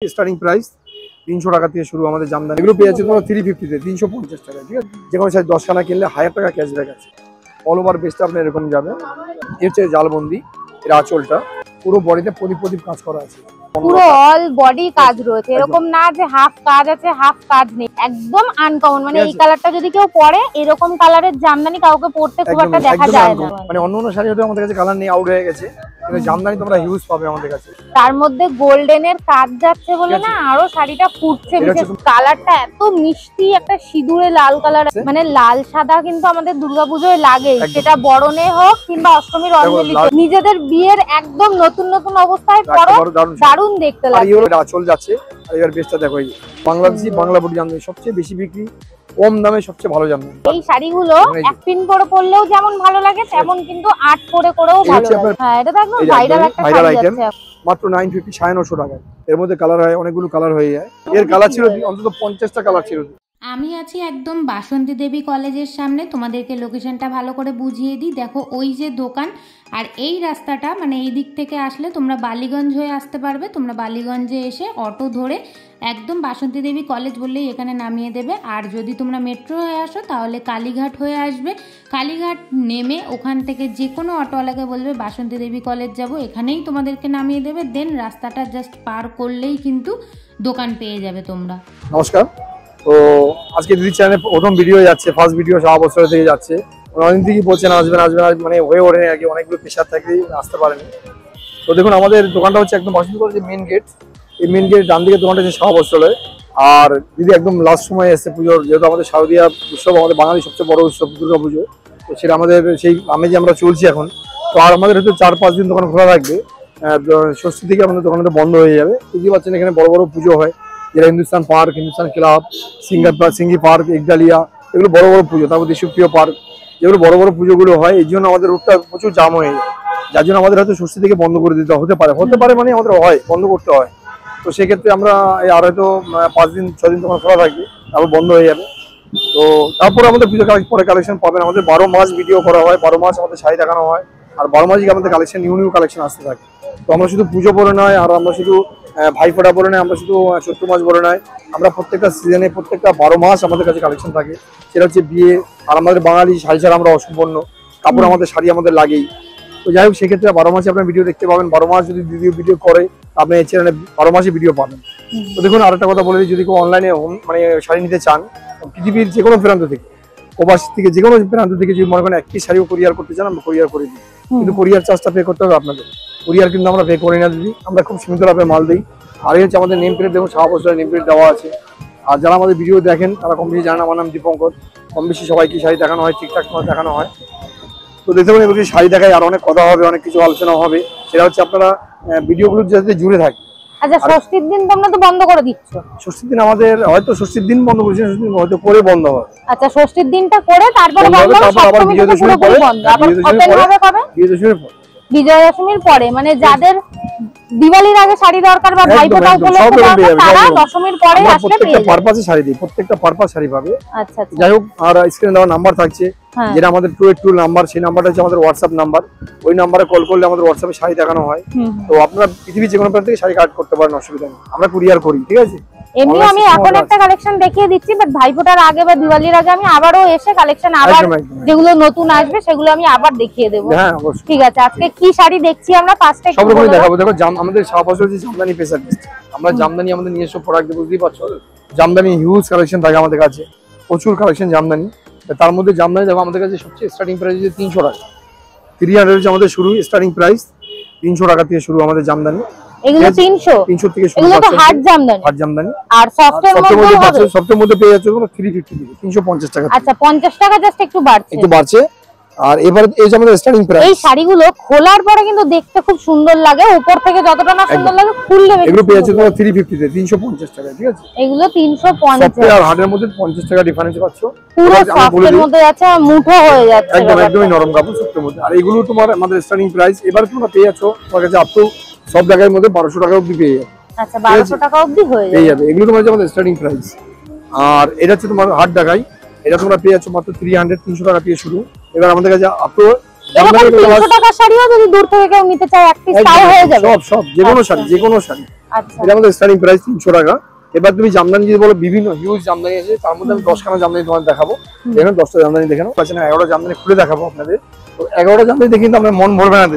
Starting price 300 টাকা থেকে শুরু আমাদের জামদানি। এগুলো পেয়ে যাচ্ছে তোমার 350 তে 350 টাকা, ঠিক আছে। যে কোনো সাইজ 10 খানা কিনলে 1000 টাকা ক্যাশব্যাক আছে। অল ওভার বেস্টটা আপনার এরকম যাবে। এই হচ্ছে জালবন্দি, এর আঁচলটা পুরো বডিতে প্রদীপ প্রদীপ কাজ করা আছে, পুরো অল বডি কাজ রয়েছে, এরকম না যে হাফ কাজ আছে হাফ কাজ নেই, একদম আনকমন। মানে এই কালারটা যদি কেউ পরে, এরকম কালারের জামদানি কাউকে পরতে খুব একটা দেখা যায় না। মানে অন্য অন্য শাড়ি হয়তো আমাদের কাছে কালার নেই, আউট হয়ে গেছে, কিন্তু জামদানি তোমরা হিউজ পাবে আমাদের কাছে। তার মধ্যে গোল্ডেনের কাজ যাচ্ছে বলে না আরো শাড়িটা ফুটছে। বিশেষ কালারটা এত মিষ্টি, একটা সিঁদুরে লাল কালার, মানে লাল সাদা কিন্তু আমাদের দুর্গাপুজোয় লাগে, সেটা বরণে হোক কিংবা অষ্টমীর অঞ্জলি। নিজেদের বিয়ের একদম নতুন নতুন অবস্থায় পরো, দারুণ দেখতে লাগে। আঁচল যাচ্ছে। আর এবার বেস্টটা দেখো, এই বাংলাদেশি বাংলা বডি জামদানি সবচেয়ে বেশি বিক্রি, কম দামে সবচেয়ে ভালো জামদানি। এই শাড়িগুলো এক পিন করে পরলেও যেমন ভালো লাগে, তেমন কিন্তু 8 করে করেও ভালো লাগে। হ্যাঁ, এটা তো একদম ভাইরাল একটা শাড়ি যাচ্ছে। মাত্র 950, 950 টাকা। এর মধ্যে কালার হয়, অনেকগুলো কালার হয়ে যায়। এর কালার ছিল অন্তত 50টা কালার ছিল। আমি আছি একদম বাসন্তী দেবী কলেজের সামনে, তোমাদেরকে লোকেশনটা ভালো করে বুঝিয়ে দিই। দেখো ওই যে দোকান, আর এই রাস্তাটা মানে এই দিক থেকে আসলে তোমরা বালিগঞ্জ হয়ে আসতে পারবে। তোমরা বালিগঞ্জে এসে অটো ধরে একদম বাসন্তী দেবী কলেজ বললেই এখানে নামিয়ে দেবে। আর যদি তোমরা মেট্রো হয়ে আসো তাহলে কালীঘাট হয়ে আসবে। কালীঘাট নেমে ওখান থেকে যে কোনো অটোওয়ালাকে বলবে বাসন্তী দেবী কলেজ যাব, এখানেই তোমাদেরকে নামিয়ে দেবে। দেন রাস্তাটা জাস্ট পার করলেই কিন্তু দোকান পেয়ে যাবে তোমরা। নমস্কার। তো আজকে দিদি চ্যানেলে প্রথম ভিডিও যাচ্ছে, ফার্স্ট ভিডিও সব বছর থেকে যাচ্ছে। অনেকদিন থেকেই বলছেন আসবেন আসবেন, মানে হয়ে ওঠেনি আর কি, অনেকগুলো প্রেশার থেকে আসতে পারেনি। তো দেখুন আমাদের দোকানটা হচ্ছে একদম বাসন্তী কলেজের মেন গেট। এই মেন গেট ডান দিকে দোকানটা হচ্ছে সব বছরে। আর দিদি একদম লাস্ট সময় এসছে পুজোর, যেহেতু আমাদের শারদীয়া উৎসব আমাদের বাঙালির সবচেয়ে বড় উৎসব দুর্গা পুজো, তো সেটা আমাদের সেই আমেজে আমরা চলছি এখন। তো আর আমাদের হয়তো 4-5 দিন দোকান খোলা থাকবে। ষষ্ঠী থেকে আমাদের দোকানটা বন্ধ হয়ে যাবে। বুঝতে পারছেন এখানে বড় বড় পুজো হয়, যেটা হিন্দুস্তান পার্ক, হিন্দুস্তান ক্লাব, সিঙ্গি পার্ক, একডালিয়া, এগুলো বড় বড় পুজো। তারপর দেশপ্রিয় পার্ক, যেগুলো বড় বড় পুজোগুলো হয়, এই জন্য আমাদের রোডটা প্রচুর জাম হয়ে যায়। যার জন্য আমাদের হয়তো ষষ্ঠী থেকে বন্ধ করে দিতে হতে পারে মানে আমাদের হয় বন্ধ করতে হয়। তো সেক্ষেত্রে আমরা আর হয়তো 5 দিন 6 দিন দোকান খোলা থাকবে, তারপর বন্ধ হয়ে যাবে। তো তারপরে আমাদের পুজো পরে কালেকশন পাবেন। আমাদের 12 মাস ভিডিও করা হয়, 12 মাস আমাদের শাড়ি দেখানো হয়, আর 12 মাসই আমাদের কালেকশন নিউ কালেকশন আসতে থাকে। তো আমরা শুধু পুজো পরে নয়, আর আমরা শুধু ভাইফোঁটা বলে নয়, আমরা শুধু চৈত্র মাস বলে নয়, আমরা প্রত্যেকটা সিজনে প্রত্যেকটা 12 মাস আমাদের কাছে কালেকশন থাকে। সেটা হচ্ছে বিয়ে। আর আমাদের বাঙালি শাড়ি ছাড়া আমরা অসম্পূর্ণ, কাপড় আমাদের শাড়ি আমাদের লাগেই। তো যাই হোক, সেক্ষেত্রে 12 মাসে আপনার ভিডিও দেখতে পাবেন। 12 মাস যদি ভিডিও করে আপনি এই চ্যানেলে 12 মাসে ভিডিও পাবেন। তো দেখুন আরেকটা কথা বলে দিই, যদি কেউ অনলাইনে মানে শাড়ি নিতে চান, পৃথিবীর যে কোনো প্রান্ত থেকে, প্রবাস থেকে, যে কোনো প্রান্ত থেকে যদি মনে করেন একটি শাড়িও কোরিয়ার করতে চান, আমরা কোরিয়ার করে দিই। কিন্তু কোরিয়ার চার্জটা পে করতে হবে আপনাদের। কোরিয়ার কিন্তু আমরা পে করি না দিদি, আমরা খুব সীমিত লাভে মাল দিই। আর এই হচ্ছে আমাদের নেম প্লেট, দেখুন সারা বছরের নেম প্লেট দেওয়া আছে। আর যারা আমাদের ভিডিও দেখেন তারা কম বেশি জানেন আমার নাম দীপঙ্কর। কম বেশি সবাইকে শাড়ি দেখানো হয়, ঠিকঠাক সময় দেখানো হয়। তো দেখতে পাবেন এবার শাড়ি দেখায়, আর অনেক কথা হবে, অনেক কিছু আলোচনা হবে। সেটা হচ্ছে আপনারা ভিডিওগুলো যাতে জুড়ে থাকে। আচ্ছা, ষষ্ঠীর দিন তোমরা তো বন্ধ করে দিচ্ছ? ষষ্ঠীর দিন আমাদের হয়তো ষষ্ঠীর দিন বন্ধ করছি, হয়তো করে বন্ধ হয়। আচ্ছা, ষষ্ঠীর দিনটা করে তারপরে বন্ধ, আবার বিজয়া দশমীর পরে, বিজয়া দশমীর পরে, মানে যাদের দিওয়ালির আগে শাড়ি দরকার বা ভাইফোঁটা উপলক্ষে দরকার, তারা দশমীর পরে আসলে পেয়ে যাবে। পারপাসে শাড়ি দিই, প্রত্যেকটা পারপাস শাড়ি পাবে। আচ্ছা, যাই হোক, আর স্ক্রিনে দেওয়া নাম্বার থাকছে, যেটা আমাদের 282 নাম্বার, সেই নাম্বারটা হচ্ছে আমাদের হোয়াটসঅ্যাপ নাম্বার। ওই নাম্বারে কল করলে আমাদের হোয়াটসঅ্যাপে শাড়ি দেখানো হয়। তো আপনারা পৃথিবীর যে কোনো প্রান্ত থেকে শাড়ি কালেক্ট করতে পারেন, অসুবিধা নেই, আমরা কুরিয়ার করি, ঠিক আছে। এমনি আমি এখন একটা কালেকশন দেখিয়ে দিচ্ছি, বাট ভাইফোঁটার আগে বা দিওয়ালির আগে আমি আবারও এসে কালেকশন আবার যেগুলো নতুন আসবে সেগুলো আমি আবার দেখিয়ে দেবো। হ্যাঁ অবশ্যই। ঠিক আছে, আজকে কি শাড়ি দেখছি আমরা ফার্স্টে সব রকমই দেখাবো। দেখো আমাদের সারা বছর যে জামদানি স্পেশালিস্ট, আমরা জামদানি আমাদের নিজস্ব প্রোডাক্ট, বুঝতেই পারছো, জামদানি হিউজ কালেকশন থাকে আমাদের কাছে, প্রচুর কালেকশন জামদানি। তার মধ্যে জামদানি দেখো আমাদের কাছে সবচেয়ে স্টার্টিং প্রাইস হচ্ছে 300 টাকা। 300 হচ্ছে আমাদের শুরু, স্টার্টিং প্রাইস 300 টাকা থেকে শুরু আমাদের জামদানি। এগুলো 300 থেকে শুরু। এগুলো তো হাট জামদানি। আর সফটের মধ্যে পেয়ে যাচ্ছে 350 থেকে 350 টাকা। আচ্ছা, 50 টাকা জাস্ট একটু বাড়ছে। আর এবারে এই যে আমাদের স্টার্টিং প্রাইস, এই শাড়িগুলো খোলার পরে কিন্তু দেখতে খুব সুন্দর লাগে, উপর থেকে যতটা না সুন্দর লাগে খুললে বেশি। এগুলো পেয়ে যাচ্ছে 350 তে 350 টাকা, ঠিক আছে। এগুলো 350। আর হাটের মধ্যে 50 টাকা ডিফারেন্স পাচ্ছ। পুরো সফটের মধ্যে আছে, মুঠো হয়ে যাচ্ছে, একদমই নরম কাপড় সফটের মধ্যে। আর এগুলো তোমার আমাদের স্টার্টিং প্রাইস এবারে তোমরা পেয়ে যাচ্ছ তোমার কাছে আপ টু সব জায়গার মধ্যে 1200 টাকা অবধি পেয়ে যাবে। আচ্ছা, 1200 টাকা অবধি হয়ে যাবে। এগুলো তোমার আমাদের স্টার্টিং প্রাইস। আর এটা হচ্ছে তোমার হাট ঢাকাই, এটা তোমরা পেয়ে যাচ্ছ মাত্র 300 টাকা দিয়ে শুরু। এবার আমাদের কাছে আপ টু 300 টাকা শাড়িও যদি দূর থেকে কেউ নিতে চায় এক পিস তাও হয়ে যাবে। সব যে কোনো শাড়ি আচ্ছা এটা আমাদের স্টার্টিং প্রাইস 300 টাকা। এবার তুমি জামদানি যদি বলো বিভিন্ন হিউজ জামদানি আছে, তার মধ্যে আমি 10খানা জামদানি তোমাদের দেখাবো। দেখেন 10টা জামদানি দেখেন, পাচ্ছেন 11টা জামদানি খুলে দেখাবো আপনাদের। তো 11টা জামদানি দেখে কিন্তু আপনার মন ভরবে না।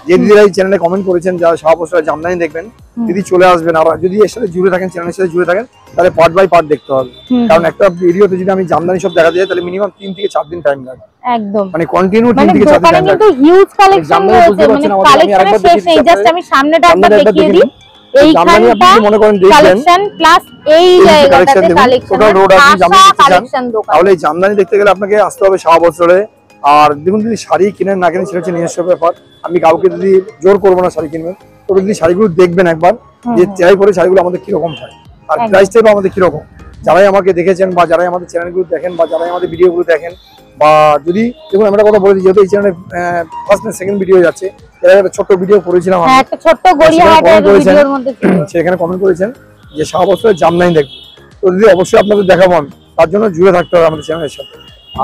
যে দিদিরা এই চ্যানেলে কমেন্ট করেছেন যারা সারা বছর জামদানি দেখবেন, দিদি চলে আসবেন। আর যদি এর সাথে জুড়ে থাকেন, চ্যানেলের সাথে জুড়ে থাকেন, তাহলে পার্ট বাই পার্ট দেখতে হবে। কারণ একটা ভিডিওতে যদি আমি জামদানি সব দেখাতে যাই তাহলে মিনিমাম 3 থেকে 4 দিন টাইম লাগে একদম, মানে কন্টিনিউ 3 মানে থেকে 4 দিন দোকানে টাইম লাগে। কিন্তু হিউজ কালেকশন রয়েছে, মানে কালেকশনের শেষ নেই। জাস্ট আমি সামনেটা একবার দেখিয়ে দিই, এইখানটা মনে করেন দেখবেন কালেকশন প্লাস এই জায়গাটাতে কালেকশন, টোটাল রোড আপনি জামদানি দেখতে চান, কালেকশন দোকান। তাহলে এই জামদানি দেখতে গেলে আপনাকে আসতে হবে সারা বছরে। আর দেখুন যদি শাড়ি কিনেন না কিনেন সেটা হচ্ছে নিজস্ব ব্যাপার। আমি কাউকে যদি জোর করবো না শাড়ি কিনবেন, তবে যদি শাড়িগুলো দেখবেন একবার যে ট্রাই করে শাড়িগুলো আমাদের কিরকম হয় আর প্রাইসটাও আমাদের কিরকম। যারাই আমাকে দেখেছেন বা যারাই আমাদের চ্যানেলগুলো দেখেন বা যারাই আমাদের ভিডিওগুলো দেখেন, বা যদি দেখুন আমরা কথা বলে দিই, যেহেতু এই চ্যানেলে ফার্স্ট না সেকেন্ড ভিডিও যাচ্ছে, এর একটা ছোট্ট ভিডিও করেছিলাম আমি, একটা ছোট্ট গড়িয়াহাটের ভিডিওর মধ্যে ছিল, সেখানে কমেন্ট করেছেন যে সারা বছরের জামদানি দেখবেন। তো যদি অবশ্যই আপনাদের দেখাবো আমি, তার জন্য জুড়ে থাকতে হবে আমাদের চ্যানেলের সাথে,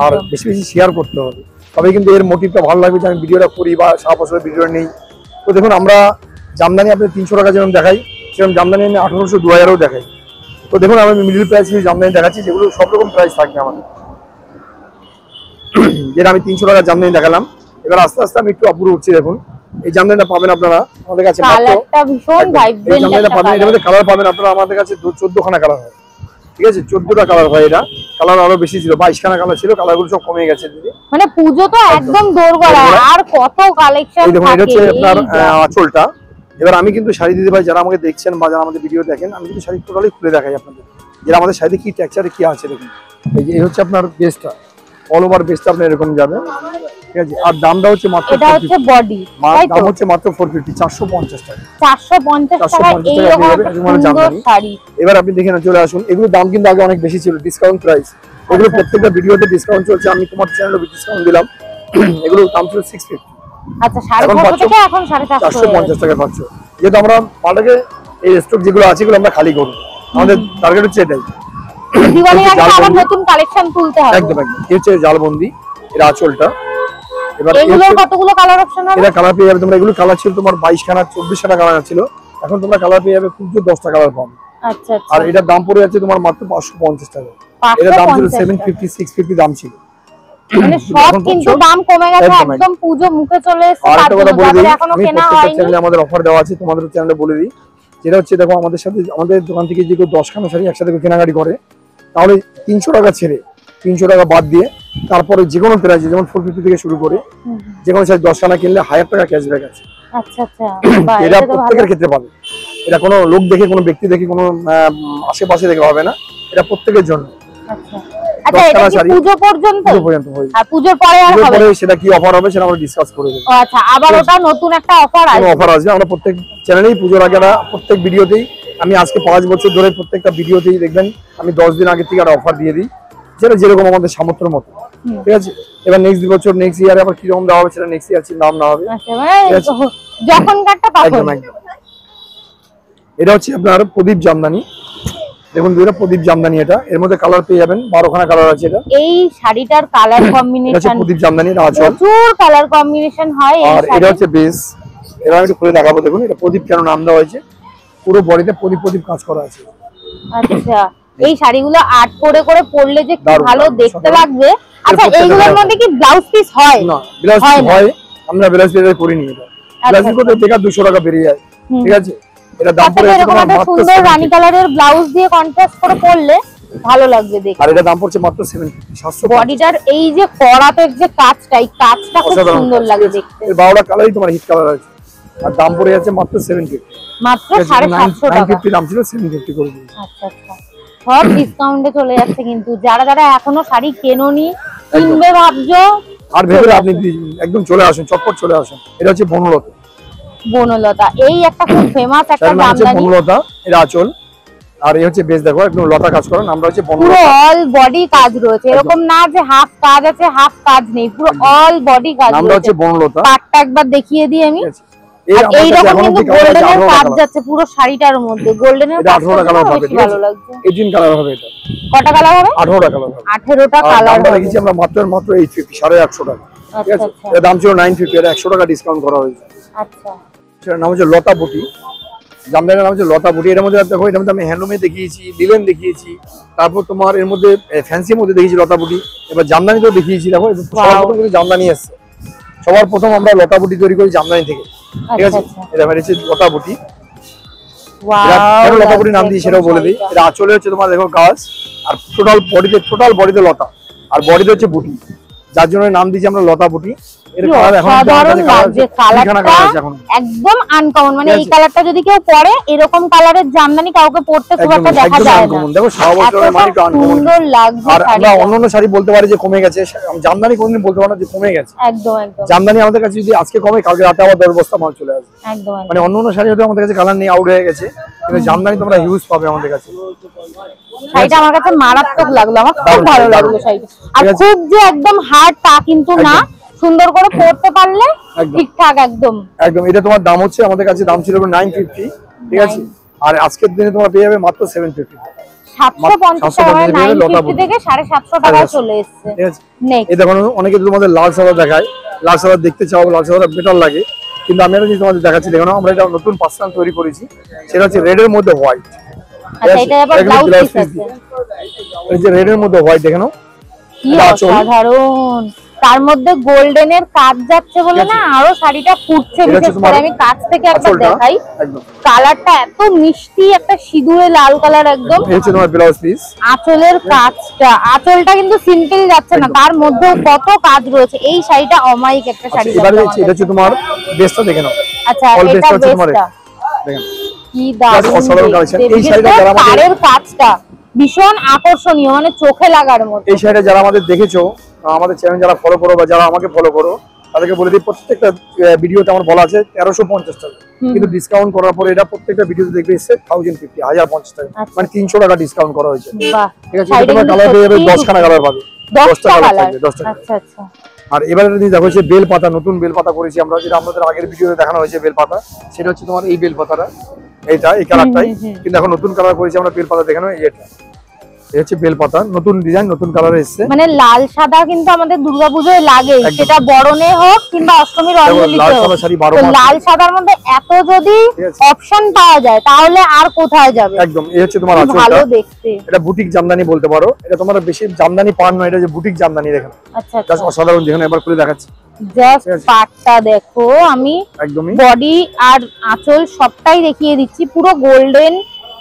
আর বেশি বেশি শেয়ার করতে হবে, তবে কিন্তু এর মোটিভটা ভালো লাগবে যে আমি ভিডিওটা করি বা সারা বছরের ভিডিওটা নেই। তো দেখুন আমরা জামদানি আপনি 300 টাকা যেরকম দেখাই, সেরকম জামদানি আমি 1800 2000ও দেখাই। তো দেখুন আমি মিডল প্রাইস জামদানি দেখাচ্ছি, যেগুলো সব রকম প্রাইস থাকবে আমাদের। যেটা আমি 300 টাকা জামদানি দেখালাম, এবার আস্তে আস্তে আমি একটু উপরে উঠছি। দেখুন এই জামদানিটা পাবেন আপনারা আমাদের কাছে, কালারটা ভীষণ ভাইব্রেন্ট একটা পাবেন। এর মধ্যে কালার পাবেন আপনারা আমাদের কাছে 14খানা কালার হয়, ঠিক আছে? 14টা কালার হয়। এটা কালার আরো বেশি ছিল, 22খানা কালার ছিল, কালারগুলো সব কমে গেছে দিদি। মানে পুজো তো একদম দোরগোড়া, আর কত কালেকশন এই দেখুন এটা থাকে। হচ্ছে আপনার আঁচলটা। এবার আমি কিন্তু শাড়ি দিদি ভাই যারা আমাকে দেখছেন বা যারা আমাদের ভিডিও দেখেন, আমি কিন্তু শাড়ি টোটালি খুলে দেখাই আপনাদের, যেটা আমাদের শাড়িতে কি টেক্সচারে কি আছে। দেখুন এই হচ্ছে আপনার বেসটা, অল ওভার বেসটা আপনার এরকম যাবে, ঠিক আছে? আর দামটা হচ্ছে মাত্র, এটা হচ্ছে বডি, দাম হচ্ছে মাত্র 450, 450 টাকা। 450 টাকা এই রকম একটা সুন্দর শাড়ি। এবার আপনি দেখে না, চলে আসুন। এগুলো দাম কিন্তু আগে অনেক বেশি ছিল, ডিসকাউন্ট প্রাইস। এগুলো প্রত্যেকটা ভিডিওতে ডিসকাউন্ট চলছে, আমি তোমার চ্যানেলে ডিসকাউন্ট দিলাম। এগুলো দাম ছিল 650, আচ্ছা 450 থেকে এখন 450 টাকা পাচ্ছ। যেহেতু আমরা মালটাকে এই স্টক যেগুলো আছে এগুলো আমরা খালি করব, আমাদের টার্গেট হচ্ছে এটাই। দিওয়ালির আগে আবার নতুন কালেকশন তুলতে হবে। একদম একদম। এই হচ্ছে জালবন্দি, এর আঁচলটা। এবার এগুলোর কতগুলো কালার অপশন হবে? এটা কালার পেয়ে যাবে তোমরা। এগুলো কালার ছিল তোমার 22খানা 24খানা কালার ছিল, এখন তোমরা কালার পেয়ে যাবে খুব 10টা কালার পাবে। আচ্ছা আচ্ছা। আর এটার দাম পড়ে যাচ্ছে তোমার মাত্র 550 টাকা। এটার দাম ছিল 750 650 দাম ছিল। মানে সব কিন্তু দাম কমে গেছে, একদম পুজো মুখে চলে এসেছে। আর একটা কথা বলে দিই, এখনো আমি কেনা প্রত্যেকটা হয়নি। চ্যানেলে আমাদের অফার দেওয়া আছে, তোমাদের চ্যানেলে বলে দিই। যেটা হচ্ছে দেখো আমাদের সাথে আমাদের দোকান থেকে যে কেউ 10খানা শাড়ি একসাথে কেনাকাটি করে, তাহলে 300 টাকা ছেড়ে 300 টাকা বাদ দিয়ে তারপরে যে কোনো প্রাইসে, যেমন 450 থেকে শুরু করে যে কোনো শাড়ি 10খানা কিনলে 1000 টাকা ক্যাশব্যাক আছে। আচ্ছা আচ্ছা। এটা প্রত্যেকের ক্ষেত্রে পাবে, এটা কোনো লোক দেখে, কোনো ব্যক্তি দেখে, কোনো আশেপাশে দেখে হবে না, এটা প্রত্যেকের জন্য। আচ্ছা আচ্ছা, এটা কি পুজো পর্যন্ত? পুজো পর্যন্ত হয়। আর পুজোর পরে আর হবে? সেটা কি অফার হবে সেটা আমরা ডিসকাস করে দেব। আচ্ছা, আবার ওটা নতুন একটা অফার আসবে। অফার আসবে, আমরা প্রত্যেক চ্যানেলেই পুজোর আগে প্রত্যেক ভিডিওতেই, আমি আজকে 5 বছর ধরে প্রত্যেকটা ভিডিওতেই দেখবেন আমি 10 দিন আগে থেকে একটা অফার দিয়ে দিই, যেটা যেরকম আমাদের সামর্থ্যের মতো, ঠিক আছে? এবার নেক্সট বছর নেক্সট ইয়ারে আবার কিরকম দেওয়া হবে সেটা নেক্সট ইয়ার নাম না হবে। আচ্ছা, মানে যখন কাটটা তখন। একদম একদম। এটা হচ্ছে আপনার প্রদীপ জামদানি। দেখুন দুইটা প্রদীপ জামদানি, এটা এর মধ্যে কালার পেয়ে যাবেন, 12খানা কালার আছে। এটা এই শাড়িটার কালার কম্বিনেশন, প্রদীপ জামদানি, এটা আঁচল, প্রচুর কালার কম্বিনেশন হয়। আর এটা হচ্ছে বেস। এরা একটু খুলে দেখাবো। দেখুন এটা প্রদীপ কেন নাম দেওয়া হয়েছে, পুরো বডিতে প্রদীপ প্রদীপ কাজ করা আছে। আচ্ছা, এই শাড়িগুলো আর্ট করে করে পরলে যে কি ভালো দেখতে লাগবে। আচ্ছা, এইগুলোর মধ্যে কি ব্লাউজ পিস হয়? না, ব্লাউজ পিস হয়, আমরা ব্লাউজ পিস করিনি। এটা ব্লাউজ পিস করতে থেকে 200 টাকা বেরিয়ে যায়, ঠিক আছে? এটা দাম পড়ে এরকম একটা সুন্দর রানী কালারের ব্লাউজ দিয়ে কন্ট্রাস্ট করে পরলে ভালো লাগবে দেখতে। আর এটা দাম পড়ছে মাত্র 750। বডিটার এই যে করাতের যে কাজটা, এই কাজটা খুব সুন্দর লাগে দেখতে। এর 12টা কালারই তোমার হিট কালার আছে, আর দাম পড়ে যাচ্ছে মাত্র 750, মাত্র 750 টাকা। 950 দাম ছিল, 750 করে দিয়েছি। আচ্ছা আচ্ছা, সব ডিসকাউন্টে চলে যাচ্ছে। কিন্তু যারা যারা এখনো শাড়ি কেননি, কিনবে ভাবছো, আর ভেতরে আপনি একদম চলে আসুন, চটপট চলে আসুন। এটা হচ্ছে বনলতা। বনলতা এই একটা খুব ফেমাস একটা জামদানি। বনলতা এর আঁচল, আর এই হচ্ছে বেস। দেখো একদম লতা কাজ করেন, আমরা হচ্ছে পুরো অল বডি কাজ রয়েছে, এরকম না যে হাফ কাজ আছে হাফ কাজ নেই, পুরো অল বডি কাজ রয়েছে। আমরা হচ্ছে বনলতা। পাটটা একবার দেখিয়ে দিই আমি। এই রকম কিন্তু গোল্ডেনের কাজ যাচ্ছে পুরো শাড়িটার মধ্যে, গোল্ডেনের কাজ 18টা কালার হবে, বেশি ভালো লাগছে। 18 কালার হবে। এটা কটা কালার হবে? 18টা কালার হবে। 18টা কালার আমরা হবে। রেখেছি আমরা মাত্র 850, 850 টাকা, ঠিক আচ্ছা আছে? আচ্ছা এর দাম ছিল 950, এটা 100 টাকা ডিসকাউন্ট করা হয়েছে। আচ্ছা। সেটার নাম হচ্ছে লতা বুটি। জামদানির নাম হচ্ছে লতা বুটি। এর মধ্যে দেখো, এর মধ্যে আমি হ্যান্ডলুমে দেখিয়েছি, লিলেন দেখিয়েছি, তারপর তোমার এর মধ্যে ফ্যান্সির মধ্যে দেখিয়েছি লতা বুটি, এবার জামদানিতেও দেখিয়েছি। দেখো সবার প্রথম কিন্তু জামদানি এসছে, সবার প্রথম আমরা লতা বুটি তৈরি করি জামদানি থেকে, ঠিক আছে। এটা হচ্ছে লতা বুটি, লতা বুটি নাম দিই সেটাও বলে দিই। এটা আঁচলে হচ্ছে তোমার দেখো গাছ, আর টোটাল বডিতে লতা, আর বডিতে হচ্ছে বুটি, যার জন্য নাম দিয়েছি আমরা লতা বুটি। একদম আনকমন, মানে এই কালারটা যদি কেউ পরে, এরকম কালারের জামদানি কাউকে পড়তে খুব একটা দেখা যায় না। দেখো সুন্দর লাগছে। আর আমরা অন্যান্য শাড়ি বলতে পারি যে কমে গেছে, জামদানি কোনদিন বলতে পারি না যে কমে গেছে। একদম একদম জামদানি আমাদের কাছে যদি আজকে কমে, কালকে রাতে আবার 10 বস্তা মাল চলে আসবে। একদম মানে অন্যান্য শাড়ি হয়তো আমাদের কাছে কালার নেই, আউট হয়ে গেছে, কিন্তু জামদানি তোমরা হিউজ পাবে আমাদের কাছে। শাড়িটা আমার কাছে মারাত্মক লাগলো, আমার খুব ভালো লাগলো শাড়িটা। আর খুব যে একদম হার্ড তা কিন্তু না, সুন্দর করে পরতে পারলে ঠিকঠাক একদম একদম। এটা তোমার দাম হচ্ছে, আমাদের কাছে দাম ছিল 950, ঠিক আছে, আর আজকের দিনে তোমরা পেয়ে যাবে মাত্র 750, 750 টাকা থেকে 750 টাকায় চলে এসেছে। ঠিক আছে, এই দেখো অনেকে তোমাদের লাল সাদা দেখায়, লাল সাদা দেখতে চাও, লাল সাদা বেটার লাগে, কিন্তু আমি এটা তোমাদের দেখাচ্ছি। দেখো আমরা এটা নতুন পার্সোনাল তৈরি করেছি, সেটা হচ্ছে রেড এর মধ্যে হোয়াইট। আচ্ছা, এটা আবার ব্লাউজ পিস আছে, এই যে রেড এর মধ্যে হোয়াইট, দেখেন কি অসাধারণ। তার মধ্যে গোল্ডেনের কাজ যাচ্ছে বলে না আরো শাড়িটা ফুটছে। বিশেষ করে আমি কাছ থেকে একবার দেখাই, কালারটা এত মিষ্টি, একটা সিঁদুরে লাল কালার একদম। এই হচ্ছে তোমার ব্লাউজ পিস। আঁচলের কাজটা, আঁচলটা কিন্তু সিম্পল যাচ্ছে না, তার মধ্যেও কত কাজ রয়েছে। এই শাড়িটা অমায়িক একটা শাড়ি। এবারে এটা হচ্ছে তোমার বেস্টটা দেখে নাও। আচ্ছা, এটা বেস্টটা দেখেন কি দারুণ। এই শাড়িটা যারা আমাদের কাজটা ভীষণ আকর্ষণীয়, মানে চোখে লাগার মতো। এই শাড়িটা যারা আমাদের দেখেছো, আমাদের চ্যানেল যারা ফলো করো বা যারা আমাকে ফলো করো, তাদেরকে বলে দিই প্রত্যেকটা ভিডিওতে আমার বলা আছে 1350 টাকা, কিন্তু ডিসকাউন্ট করার পরে এটা প্রত্যেকটা ভিডিওতে দেখবে এসে 1050, 1050 টাকা, মানে 300 টাকা ডিসকাউন্ট করা হয়েছে। ঠিক আছে, এটা তোমরা কালার পেয়ে যাবে, 10 খানা কালার পাবে, 10টা কালার থাকবে, 10টা। আচ্ছা আচ্ছা। আর এবারে যদি দেখো হচ্ছে বেল পাতা, নতুন বেল পাতা করেছি আমরা, যেটা আমাদের আগের ভিডিওতে দেখানো হয়েছে বেল পাতা, সেটা হচ্ছে তোমার এই বেল পাতাটা, এইটা এই কালারটাই, কিন্তু এখন নতুন কালার করেছি আমরা বেল পাতা, দেখানো এটা এই হচ্ছে বেল পাতা, নতুন ডিজাইন, নতুন কালার এসেছে। মানে লাল সাদা কিন্তু আমাদের দুর্গাপূজায় লাগে, সেটা বরণে হোক কিংবা অষ্টমীর রঙ্গোলিতে হোক। লাল সাদার মধ্যে এত যদি অপশন পাওয়া যায় তাহলে আর কোথায় যাবে। একদম, এই হচ্ছে তোমার আঁচলটা, ভালো দেখতে। এটা বুটিক জামদানি বলতে পারো, এটা তোমার বেশি জামদানি পান নয়, এটা যে বুটিক জামদানি। দেখেন আচ্ছা, জাস্ট অসাধারণ, দেখেন এবার খুলে দেখাচ্ছি। জাস্ট পাটটা দেখো, আমি একদমই বডি আর আঁচল সবটাই দেখিয়ে দিচ্ছি, পুরো গোল্ডেন।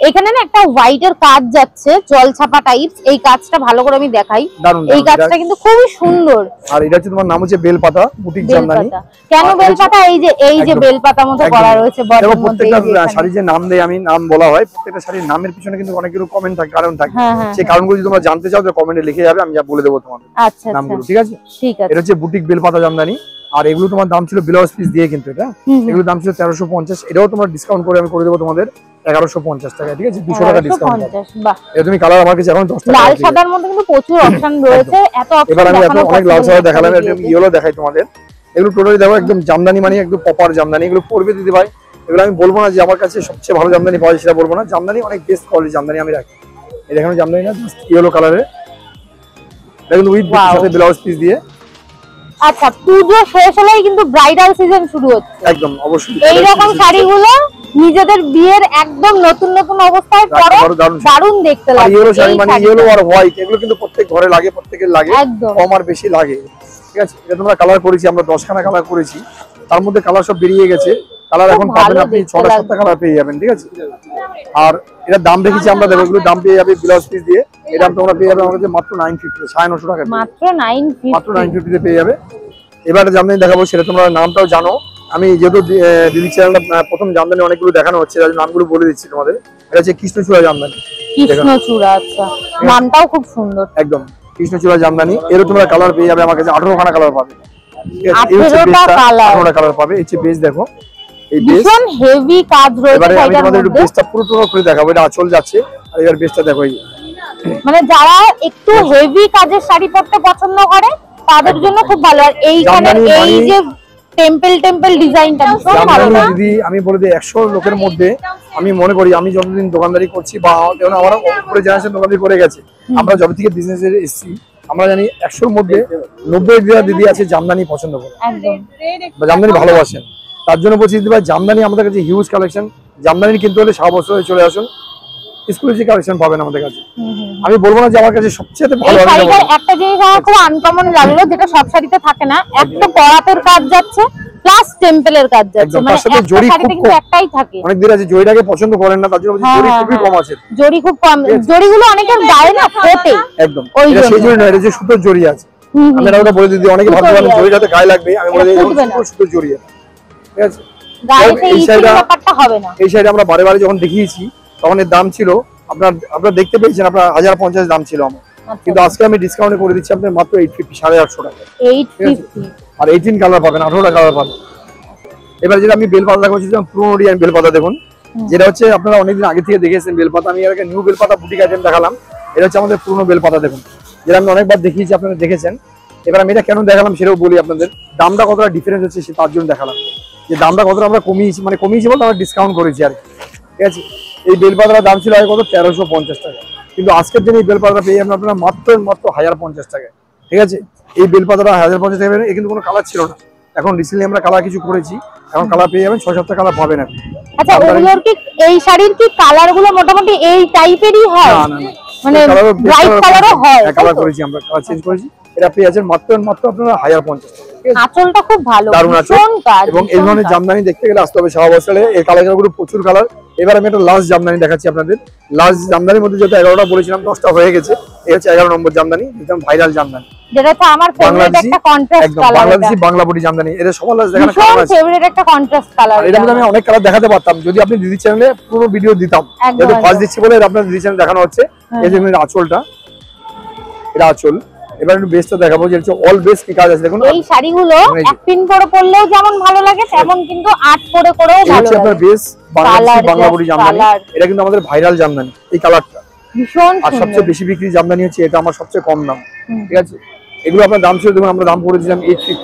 এখানে না একটা হোয়াইটের কাজ যাচ্ছে, জলছাপা টাইপস, এই কাজটা ভালো করে আমি দেখাই। এই কাজটা কিন্তু খুবই সুন্দর। আর এটা হচ্ছে তোমার নাম হচ্ছে বেলপাতা, বুটিক জামদানি। কেন বেলপাতা? এই যে বেলপাতা মতো করা রয়েছে বডির মধ্যে। প্রত্যেকটা শাড়ি যে নাম দেয়, আমি নাম বলা হয়, প্রত্যেকটা শাড়ির নামের পিছনে কিন্তু অনেক কিছু কমেন্ট থাকে, কারণ থাকে। সেই কারণগুলো যদি তোমরা জানতে চাও তো কমেন্টে লিখে যাবে, আমি যা বলে দেবো তোমাদের নামগুলো, ঠিক আছে? ঠিক আছে। এটা হচ্ছে বুটিক বেলপাতা জামদানি। আর এগুলো তোমার দাম ছিল ব্লাউজ পিস দিয়ে, কিন্তু এটা এগুলো দাম ছিল 1350, এটাও তোমার ডিসকাউন্ট করে আমি করে দেবো তোমাদের 1150 টাকা, ঠিক আছে? 200 টাকা ডিসকাউন্ট। বাহ, এটা তুমি কালার আমার কাছে এখন 10 টাকা। লাল সাদার মধ্যে কিন্তু প্রচুর অপশন রয়েছে, এত অপশন। এবার আমি অনেক লাল সাদা দেখালাম, এটা ইয়েলো দেখাই তোমাদের। এগুলো টোটালি দেখো একদম জামদানি, মানে একদম প্রপার জামদানি। এগুলো পরবে দিদি ভাই, এগুলো আমি বলবো না যে আমার কাছে সবচেয়ে ভালো জামদানি পাওয়া যায়, সেটা বলবো না। জামদানি অনেক বেস্ট কোয়ালিটি জামদানি আমি রাখি। এই দেখেন জামদানি না, ইয়েলো কালারে, দেখুন উইথ সাথে ব্লাউজ পিস দিয়ে। আচ্ছা, পুজো শেষ হলেই কিন্তু ব্রাইডাল সিজন শুরু হচ্ছে। একদম অবশ্যই এই রকম শাড়িগুলো নিজেদের বিয়ের একদম নতুন নতুন অবস্থায় পরো, দারুণ দেখতে লাগে। ইয়েলো শাড়ি মানে ইয়েলো আর হোয়াইট, এগুলো কিন্তু প্রত্যেক ঘরে লাগে, প্রত্যেকের লাগে, কম আর বেশি লাগে, ঠিক আছে? এটা তোমরা কালার করেছি আমরা, 10 খানা কালার করেছি, তার মধ্যে কালার সব বেরিয়ে গেছে। কালার এখন পাবেন আপনি 6-7টা কালার পেয়ে যাবেন, ঠিক আছে? আর এটা দাম রেখেছি আমরা, দেখো এগুলো দাম পেয়ে যাবে ব্লাউজ পিস দিয়ে। এই দাম তোমরা পেয়ে যাবে আমার কাছে মাত্র 950, 950 টাকা, মাত্র 950 তে পেয়ে যাবে। এবার জামদানি দেখাবো, সেটা তোমরা নামটাও জানো। আমি যেহেতু দিদি চ্যানেলটা প্রথম জামদানি অনেকগুলো দেখানো হচ্ছে, তাই নামগুলো বলে দিচ্ছি তোমাদের। এটা হচ্ছে কৃষ্ণচূড়া জামদানি। কৃষ্ণচূড়া, আচ্ছা, নামটাও খুব সুন্দর। একদম কৃষ্ণচূড়া জামদানি। এরও তোমরা কালার পেয়ে যাবে আমার কাছে, 18 খানা কালার পাবে, 18টা কালার পাবে। এই যে বেস দেখো, এই বেস ভীষণ হেভি কাজ রয়েছে। এবারে আমি তোমাদের একটু বেসটা পুরো করে দেখাবো। এটা আঁচল যাচ্ছে, আর এবার বেসটা দেখো। এই মানে যারা একটু হেভি কাজের শাড়ি পরতে পছন্দ করে তাদের জন্য খুব ভালো। আর এইখানে এই যে টেম্পল ডিজাইনটা ভীষণ ভালো। দিদি আমি বলে দিই, 100 লোকের মধ্যে আমি মনে করি, আমি যতদিন দোকানদারি করছি বা আমার উপরে জেনারেশন দোকানদারি করে গেছে, আমরা যবে থেকে বিজনেসে এসেছি, আমরা জানি 100-র মধ্যে 90 দিদি আছে জামদানি পছন্দ করে, জামদানি ভালোবাসেন। তার জন্য বলছি দিদি ভাই, জামদানি আমাদের কাছে হিউজ কালেকশন, জামদানি কিনতে হলে শাহবাজে চলে আসুন, এক্সক্লুসিভ কালেকশন পাবেন আমাদের কাছে। আমি বলবো না যে আমার কাছে সবচেয়ে ভালো এই শাড়িটার একটা জিনিস আমার খুব আনকমন লাগলো, যেটা সব শাড়িতে থাকে না, একটা করাতের কাজ যাচ্ছে প্লাস টেম্পলের কাজ যাচ্ছে, মানে সাথে জড়ি খুব কিন্তু একটাই থাকে। অনেক দিন আছে জড়িটাকে পছন্দ করেন না, তার জন্য জড়ি খুবই কম আছে, জড়ি খুব কম, জড়িগুলো অনেকের গায়ে না ফোটে একদম। এটা সেই জড়ি নয়, এটা যে সুতোর জড়ি আছে। আমি এটা বলে দিই, অনেকে ভাবতে পারেন জড়িটাতে গায়ে লাগবে, আমি বলে দিই সুতোর জড়ি আছে, ঠিক আছে। এই শাড়িটা হবে না। এই শাড়িটা আমরা বারে বারে যখন দেখিয়েছি তখন এর দাম ছিল আপনারা দেখতে পেয়েছেন, আপনার 1050 দাম ছিল আমার, কিন্তু আজকে আমি ডিসকাউন্টে করে দিচ্ছি আপনার মাত্র 850, 850 টাকা। 850 আর 18 কালার পাবেন, 18টা কালার পাবেন। এবার যেটা আমি বেলপাতা দেখাচ্ছি, পুরোনো ডিজাইন বেলপাতা দেখুন, যেটা হচ্ছে আপনারা অনেকদিন আগে থেকে দেখেছেন বেলপাতা। আমি এর আগে নিউ বেলপাতা বুটিক আইটেম দেখালাম, এটা হচ্ছে আমাদের পুরোনো বেলপাতা দেখুন, যেটা আমি অনেকবার দেখিয়েছি, আপনারা দেখেছেন। এবার আমি এটা কেন দেখালাম সেটাও বলি আপনাদের, দামটা কতটা ডিফারেন্স হচ্ছে সে তার জন্য দেখালাম, যে দামটা কতটা আমরা কমিয়েছি, মানে কমিয়েছি বলতে আমরা ডিসকাউন্ট করেছি আর কি, ঠিক আছে। এই বেলপাতার দাম ছিল আগে কত 1350 টাকা, কিন্তু আজকের দিনে এই বেলপাতাটা পেয়ে যাবেন আপনারা মাত্র 1050 টাকায়, ঠিক আছে। এই বেলপাতাটা 1050 টাকা, এর কিন্তু কোনো কালার ছিল না, এখন রিসেন্টলি আমরা কালার কিছু করেছি, এখন কালার পেয়ে যাবেন 6-7টা কালার পাবেন আপনি। আচ্ছা, ওগুলোর কি এই শাড়ির কি কালার গুলো মোটামুটি এই টাইপেরই হয়? না না, মানে ব্রাইট কালারও হয়, কালার করেছি আমরা, কালার চেঞ্জ করেছি। এটা পেয়ে যাচ্ছেন মাত্র আপনারা 1050 টাকা। আঁচলটা খুব ভালো, দারুণ আঁচল, এবং এই ধরনের জামদানি দেখতে গেলে আসতে হবে শাহবাজে। এই কালারগুলো প্রচুর কালার। এবার আমি একটা লাস্ট জামদানি দেখাচ্ছি আপনাদের। লাস্ট জামদানির মধ্যে যেটা 11টা বলেছিলাম 10টা হয়ে গেছে, এই হচ্ছে 11 নম্বর জামদানি, একদম ভাইরাল জামদানি, যেটা তো আমার ফেভারিট একটা contrast colour, Bangladeshi Bangla body Jamdani. এটা সবার লাস্ট দেখানো কালার আছে, ফেভারিট একটা কন্ট্রাস্ট কালার। এর মধ্যে আমি অনেক কালার দেখাতে পারতাম যদি আপনি দিদি চ্যানেলে পুরো ভিডিও দিতাম, যেহেতু ফার্স্ট দিচ্ছি বলে আপনার দিদি চ্যানেল দেখানো হচ্ছে। এই যে আঁচলটা, এটা আঁচল। এবার একটু বেসটা দেখাবো, যে হচ্ছে অল বেস কি কাজ আছে দেখুন। এই শাড়িগুলো এক পিন করে পরলেও যেমন ভালো লাগে, তেমন কিন্তু আট করে করেও ভালো লাগে। আপনার বেস বাংলা বডি জামদানি, এটা কিন্তু আমাদের ভাইরাল জামদানি। এই কালারটা ভীষণ, আর সবচেয়ে বেশি বিক্রি জামদানি হচ্ছে এটা, আমার সবচেয়ে কম দাম, ঠিক আছে। এগুলো আপনার দাম ছিল, দেখুন আমরা দাম করে দিলাম 850,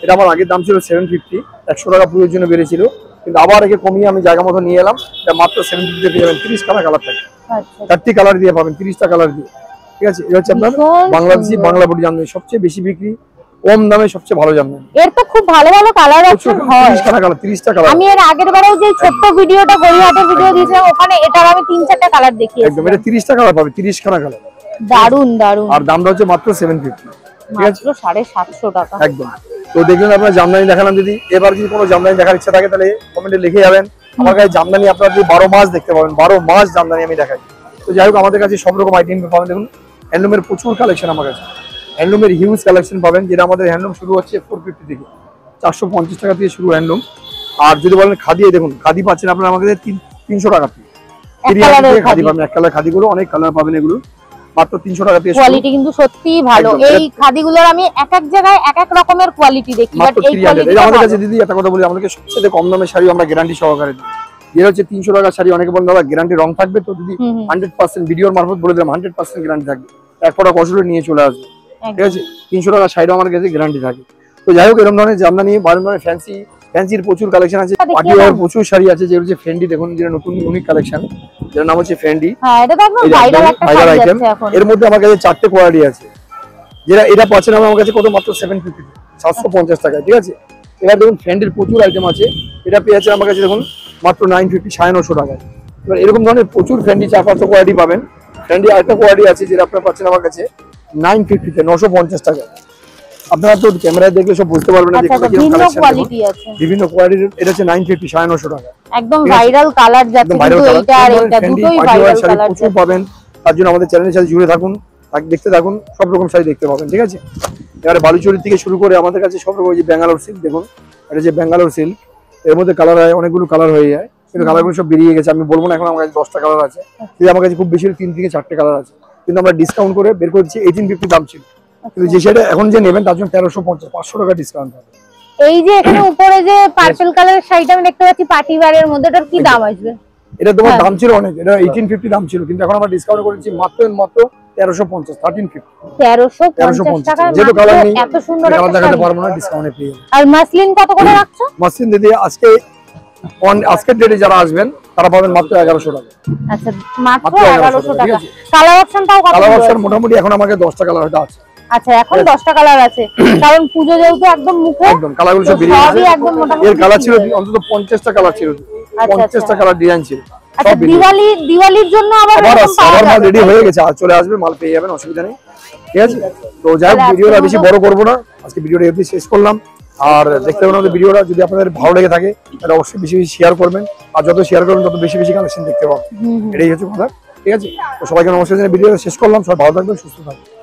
এটা আমার আগের দাম ছিল 750, 100 টাকা পুরোর জন্য বেড়েছিল, কিন্তু আবার একে কমিয়ে আমি জায়গা মতো নিয়ে এলাম। এটা মাত্র 750 পেয়ে যাবেন, 30 কালার থাকে, 30 কালার দিয়ে পাবেন, 30টা কালার দিয়ে, ঠিক আছে। এটা হচ্ছে আপনার বাংলাদেশি বাংলা বডি জামদানি, সবচেয়ে বেশি বিক্রি, কম দামে সবচেয়ে ভালো জামদানি। এর তো খুব ভালো ভালো কালার অপশন হয়, 30টা কালার। আমি এর আগের বারেও যে ছোট্ট ভিডিওটা গড়িয়াহাটের ভিডিও দিয়েছিলাম, ওখানে এটার আমি 3-4টা কালার দেখিয়েছি, একদম। এটা 30টা কালার পাবে, 30 খানা কালার, দারুন দারুন। আর দামটা হচ্ছে মাত্র 750, ঠিক আছে, মাত্র 750 টাকা, একদম। তো দেখলেন আপনারা জামদানি দেখালাম। যদি এবার যদি কোনো জামদানি দেখার ইচ্ছা থাকে তাহলে কমেন্টে লিখে যাবেন। আমার কাছে জামদানি আপনারা 12 মাস দেখতে পাবেন, 12 মাস জামদানি আমি দেখাই। তো যাই হোক, আমাদের কাছে সব রকম আইটেম পাবেন। দেখুন হ্যান্ডলুমের প্রচুর কালেকশন আমার কাছে, হ্যান্ডলুমের হিউজ কালেকশন পাবেন, যেটা আমাদের হ্যান্ডলুম শুরু হচ্ছে 450 থেকে, 450 টাকা থেকে শুরু হ্যান্ডলুম। আর যদি বলেন খাদি, দেখুন খাদি পাচ্ছেন আপনারা আমাদের 300 টাকা পিস, খাদি পাবেন, এক কালার খাদিগুলো, অনেক কালার পাবেন, এগুলো মাত্র 300 টাকা দিয়ে। কোয়ালিটি কিন্তু সত্যিই ভালো। এই খাদিগুলোর আমি এক এক জায়গায় এক এক রকমের কোয়ালিটি দেখি, বাট এই কোয়ালিটি আমাদের কাছে দিদি একটা কথা বলি, আমাদেরকে সবচেয়ে কম দামে শাড়ি আমরা গ্যারান্টি সহকারে দিই। যেটা হচ্ছে 300 টাকা শাড়ি, অনেকে বলেন দাদা গ্যারান্টি রং থাকবে তো? দিদি 100% ভিডিওর মারফত বলে দিলাম 100% গ্যারান্টি থাকবে, এক ফটো কসলে নিয়ে চলে আসবে, ঠিক আছে। 300 টাকা শাড়িও আমার কাছে গ্যারান্টি থাকে। তো যাই হোক, এরকম ধরনের জামদানি, বারো ধরনের ফ্যান্সির প্রচুর কালেকশন আছে, পার্টি ওয়্যার প্রচুর শাড়ি আছে, যেগুলো হচ্ছে ফেন্ডি, দেখুন যেটা নতুন ইউনিক কালেকশন, যার নাম হচ্ছে ফেন্ডি। হ্যাঁ, এটা তো একদম ভাইরাল একটা শাড়ি আছে এখন। এর মধ্যে আমার কাছে 4টে কোয়ালিটি আছে, যেটা এটা পাচ্ছেন আমার কাছে কত, মাত্র 750, 750 টাকা, ঠিক আছে। এবার দেখুন ফেন্ডির প্রচুর আইটেম আছে, এটা পেয়ে যাচ্ছে আমার কাছে দেখুন মাত্র 950, 950 টাকায়। এবার এরকম ধরনের প্রচুর ফেন্ডি 4-5 কোয়ালিটি পাবেন। ফেন্ডি আরেকটা কোয়ালিটি আছে, যেটা আপনারা পাচ্ছেন আমার কাছে 950-তে, 950 টাকা। আপনারা তো ক্যামেরায় দেখলে সব বুঝতে পারবেন না, বিভিন্ন কোয়ালিটি আছে, বিভিন্ন কোয়ালিটির। এটা হচ্ছে 950, 950 টাকা, একদম ভাইরাল কালার যাচ্ছে, কিন্তু এইটা আর এটা দুটোই ভাইরাল কালার প্রচুর পাবেন। তার জন্য আমাদের চ্যানেলের সাথে জুড়ে থাকুন, দেখতে থাকুন, সব রকম শাড়ি দেখতে পাবেন, ঠিক আছে। এবারে বালুচরি থেকে শুরু করে আমাদের কাছে সব রকম, যে ব্যাঙ্গালোর সিল্ক দেখুন, এটা যে ব্যাঙ্গালোর সিল্ক, এর মধ্যে কালার হয়, অনেকগুলো কালার হয়ে যায়, কিন্তু কালারগুলো সব বেরিয়ে গেছে। আমি বলবো না এখন আমার কাছে 10টা কালার আছে, কিন্তু আমার কাছে খুব বেশি 3 থেকে 4টে কালার আছে, কিন্তু আমরা ডিসকাউন্ট করে বের করেছি 1850 দাম ছিল, কিন্তু যে সেটা এখন যে নেবেন তার জন্য 1350, 500 টাকা ডিসকাউন্ট হবে। এই যে এখানে উপরে যে পার্পল কালারের শাড়িটা আমি দেখতে পাচ্ছি পার্টি ওয়্যারের মধ্যে, এটার কি দাম আসবে? এটা তোমার দাম ছিল অনেক, এটা 1850 দাম ছিল, কিন্তু এখন আমরা ডিসকাউন্ট করেছি মাত্র 1350, 1350 টাকা। যেহেতু কালার নেই, এত সুন্দর কালার দেখাতে পারবো না, ডিসকাউন্টে পেয়ে যাবেন। আর মাসলিন কত করে রাখছো? মাসলিন দিদি আজকের ডেটে যারা আসবেন তারা পাবেন মাত্র 1100 টাকা। আচ্ছা, মাত্র 1100 টাকা। কালার অপশন তাও কত? কালার অপশন মোটামুটি এখন আমাকে 10টা কালার হয়তো আছে, আচ্ছা এখন 10টা কালার আছে কারণ পুজো যেহেতু একদম মুখে একদম কালারগুলো সব তো বেরিয়ে সবই গেছে। একদম মোটামুটি এর কালার ছিল clear। অন্তত 50টা কালার ছিল, আচ্ছা, 50টা কালার ডিজাইন ছিল। আচ্ছা সব বেরিয়ে গেছে। দিওয়ালির জন্য আবার আবার এরকম আসছে, পাওয়া আবার মাল যাবে, রেডি তাই হয়ে তো? গেছে, আর চলে আসবে, মাল পেয়ে যাবেন, অসুবিধা নেই। ঠিক আছে, তো যাই হোক তাহলে ভিডিওটা আজকের বেশি মতো- বড় করবো না, আজকে ভিডিওটা এমনি শেষ করলাম। আর দেখতে পাবেন আমাদের ভিডিওটা, যদি আপনাদের ভালো লেগে থাকে তাহলে অবশ্যই বেশি বেশি শেয়ার করবেন, আর যত শেয়ার করবেন তত বেশি বেশি কালেকশন দেখতে পাবেন। হুম, হুম। এটাই হচ্ছে কথা। ঠিক আছে, তো সবাইকে নমস্কার জানিয়ে ভিডিওটা শেষ করলাম। সবাই ভালো থাকবেন, সুস্থ থাকবেন।